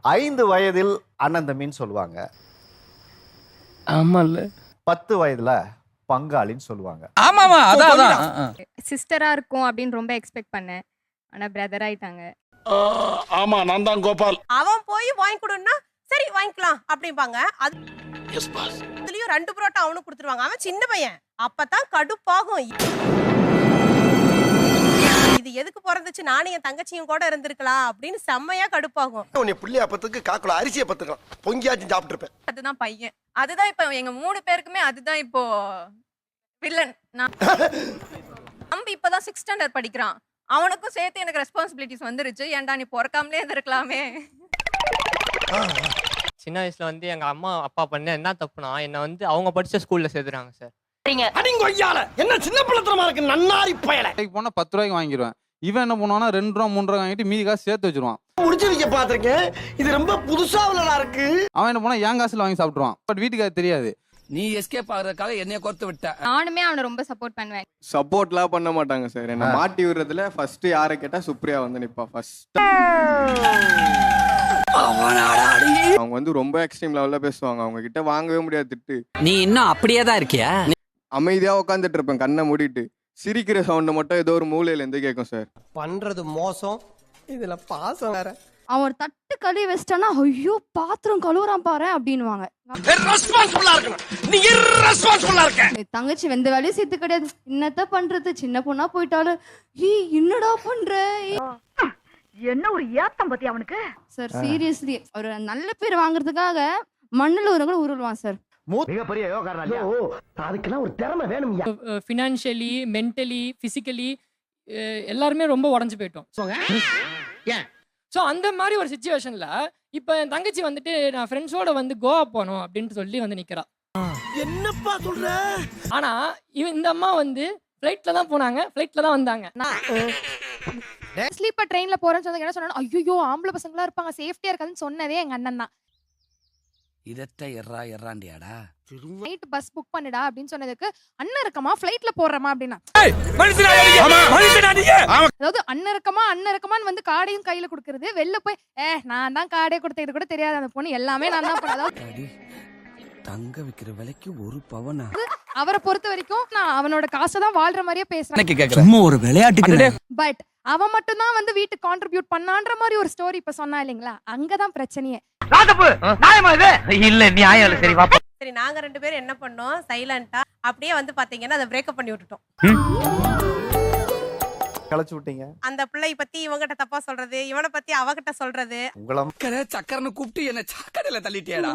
5 வயதில் அண்ணன் தம்பின்னு சொல்லுவாங்க. ஆமால்ல. 10 வயதுல பங்காளின்னு சொல்லுவாங்க. ஆமாமா, அதான். சிஸ்டரா இருக்கும் அப்படின்னு ரொம்ப எக்ஸ்பெக்ட் பண்ணேன். ஆனா பிரதர் ஆயிட்டாங்க. ஆமா, நான் தான் கோபால். அவன் போய் வாங்கி கொடுன்னா சரி வாங்கிக்கலாம் அப்படிம்பாங்க. அதுலயும் 2 புரோட்டா அவனுக்கு கொடுத்துருவாங்க. அவன் சின்ன பையன். அப்பதான் கடுப்பாகும். இது எதுக்கு பிறந்துச்சு, நானும் என் தங்கச்சியும் கூட இருந்திருக்கலாம் அப்படின்னு செம்மையா கடுப்பாகும். உன்னை புள்ளியா பத்துக்கு காக்குல அரிசியை பத்துக்கலாம், பொங்கியாச்சும் சாப்பிட்டு இருப்பேன். அதுதான் பையன். அதுதான் இப்ப எங்க 3 பேருக்குமே அதுதான் இப்போ வில்லன். தம்பி இப்பதான் 6th ஸ்டாண்டர்ட் படிக்கிறான். அவனுக்கும் சேர்த்து எனக்கு ரெஸ்பான்சிபிலிட்டிஸ் வந்துருச்சு. ஏன்டா நீ பொறக்காமலே இருந்திருக்கலாமே. சின்ன வயசுல வந்து எங்க அம்மா அப்பா பண்ண என்ன தப்புனா என்ன வந்து அவங்க படிச்ச ஸ்கூல்ல சேர்த்துறாங்க சார். அடிங்கொய்யால என்ன சின்ன பிள்ளைத்தனமா இருக்கு நன்னாரி பயல. போனா 10 ரூபாய்க்கு வாங்கிடுவேன். இவன் என்ன பண்ணுவானா 2 ரூபா 3 ரூபா வாங்கிட்டு மீதி காசு சேர்த்து வச்சிருவான். முடிச்சு வைக்க பாத்திருக்கேன். இது ரொம்ப புதுசா உள்ளதா இருக்கு. அவன் என்ன பண்ணா என் காசுல வாங்கி சாப்பிட்டுருவான். பட் வீட்டுக்கு அது தெரியாது. நீ எஸ்கேப் ஆகிறதுக்காக என்னைய கோர்த்து விட்ட. நானுமே அவனை ரொம்ப சப்போர்ட் பண்ணுவேன். சப்போர்ட்லாம் பண்ண மாட்டாங்க சார். என்ன மாட்டி விடுறதுல ஃபர்ஸ்ட் யாரை கேட்டா சுப்ரியா வந்து நிப்பா ஃபர்ஸ்ட். அவங்க வந்து ரொம்ப எக்ஸ்ட்ரீம் லெவல்ல பேசுவாங்க. அவங்க கிட்ட வாங்கவே முடியாது திட்டு. நீ இன்னும் அப்படியே தான் இருக்கியா? அமைதியா உட்காந்துட்டு இருப்பேன் கண்ணை மூடிட்டு. சிரிக்கிற சவுண்ட் மட்டும் ஏதோ ஒரு மூலையில இருந்து கேட்கும் சார். பண்றது மோசம், இதுல பாசம் வேற. அவன் ஒரு தட்டு கழுவி வச்சிட்டானா ஐயோ பாத்திரம் கழுவுறான் பாரு அப்படின்னுவாங்க. ரெஸ்பான்சிபிளா இருக்கணும். நீ irresponsible இருக்க. தங்கச்சி வெந்த வேலையும் சேர்த்து கிடையாது. என்னத்த பண்றது, சின்ன பொண்ணா போயிட்டாலும் என்னடா பண்ற என்ன ஒரு ஏத்தம் பத்தி அவனுக்கு. சார் சீரியஸ்லி ஒரு நல்ல பேர் வாங்குறதுக்காக மண்ணுல ஒரு கூட உருள்வான் சார். மிகப்பெரிய யோகாரா. அதுக்கெல்லாம் ஒரு திறமை வேணும். ஃபினான்ஷியலி, மென்டலி, பிசிக்கலி எல்லாருமே ரொம்ப உடஞ்சு போயிட்டோம். ஸோ அந்த மாதிரி ஒரு சுச்சுவேஷன்ல இப்போ என் தங்கச்சி வந்துட்டு நான் ஃப்ரெண்ட்ஸோட வந்து கோவா போகணும் அப்படின்ட்டு சொல்லி வந்து நிக்கிறா. என்னப்பா சொல்ற? ஆனா இந்த அம்மா வந்து ஃப்ளைட்ல தான் போனாங்க, ஃப்ளைட்ல தான் வந்தாங்க. ஸ்லீப்பர் ட்ரெயின்ல போறேன்னு சொன்னதுக்கு என்ன சொன்னா, ஐயோ ஆம்பளை பசங்களா இருப்பாங்க சேஃப்டியா இருக்காதுன்னு சொன்னதே எங்க அண்ணன் தான். இதட்ட எறாண்டியாடா. நைட் பஸ் புக் பண்ணுடா அப்படின்னு சொன்னதுக்கு அண்ணன் இருக்கமா ஃப்ளைட்ல போறமா அப்படின்னா. அதாவது அண்ணன் இருக்கமான்னு வந்து கார்டையும் கையில கொடுக்கறது, வெளில போய் நான் தான் கார்டே கொடுத்தேன் இது கூட தெரியாது அந்த பொண்ணு எல்லாமே நான் தான் பண்ண. தங்க விக்கிற விலைக்கு ஒரு பவனா? அவரை பொறுத்த வரைக்கும் நான் அவனோட காசை தான் வாழ்ற மாதிரியே பேசுறேன். சும்மா ஒரு விளையாட்டுக்கு. பட் அவன் மட்டும் தான் வந்து வீட்டுக்கு கான்ட்ரிபியூட் பண்ணான்ற மாதிரி ஒரு ஸ்டோரி இப்ப சொன்னா இல்லைங்களா, அங்கதான் பிரச்சனையே. இல்ல நியாயம் இல்ல. சரி பாப்பா. சரி நாங்க 2 பேரும் என்ன பண்ணோம், சைலண்டா அப்படியே வந்து பாத்தீங்கன்னா அதை பிரேக்கப் பண்ணி விட்டுட்டோம். கலைச்சு விட்டீங்க. அந்த பிள்ளை பத்தி இவங்கிட்ட தப்பா சொல்றது, இவனை பத்தி அவகிட்ட சொல்றது. உங்கள சக்கரன்னு கூப்பிட்டு என்ன சாக்கடையில தள்ளிட்டியாடா.